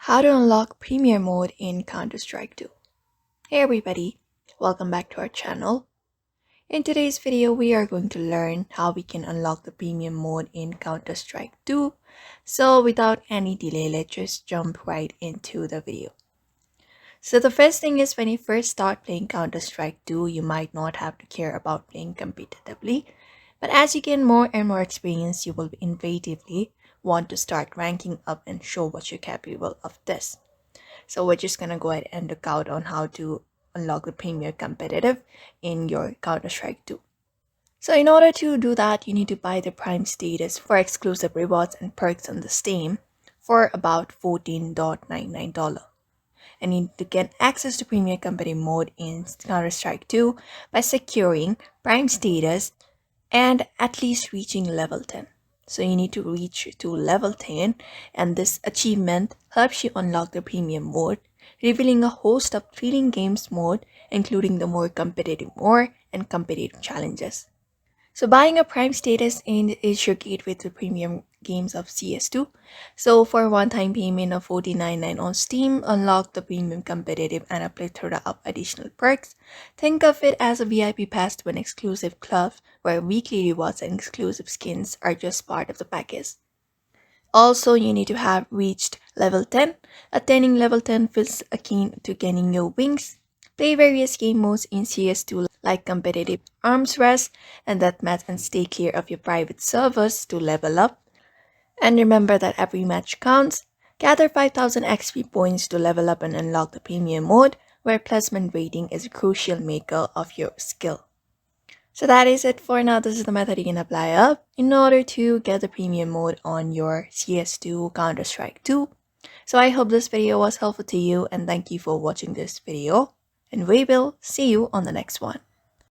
How to unlock Premier mode in Counter-Strike 2. Hey everybody, welcome back to our channel. In today's video, we are going to learn how we can unlock the Premium mode in Counter-Strike 2. So without any delay, let's just jump right into the video. So the first thing is when you first start playing Counter-Strike 2, you might not have to care about playing competitively. But as you gain more and more experience, you will intuitively want to start ranking up and show what you're capable of this. So we're just gonna go ahead and look out on how to unlock the Premier competitive in your Counter-Strike 2. So in order to do that, you need to buy the Prime status for exclusive rewards and perks on the Steam for about $14.99. And you need to get access to Premier competitive mode in Counter-Strike 2 by securing Prime status and at least reaching level 10. So you need to reach to level 10, and this achievement helps you unlock the Premium mode, revealing a host of thrilling games mode, including the more competitive and competitive challenges. So buying a Prime status is your gateway to premium games of CS2. So for a one-time payment of $14.99 on Steam, unlock the premium competitive and a plethora of additional perks. Think of it as a VIP pass to an exclusive club where weekly rewards and exclusive skins are just part of the package. Also, you need to have reached level 10. Attaining level 10 feels akin to gaining your wings. Play various game modes in CS2 like competitive arms race and deathmatch, and stay clear of your private servers to level up. And remember that every match counts. Gather 5,000 XP points to level up and unlock the Premium mode, where placement rating is a crucial maker of your skill. So that is it for now. This is the method you can apply up in order to get the Premium mode on your CS2 Counter-Strike 2. So I hope this video was helpful to you, and thank you for watching this video. And we will see you on the next one.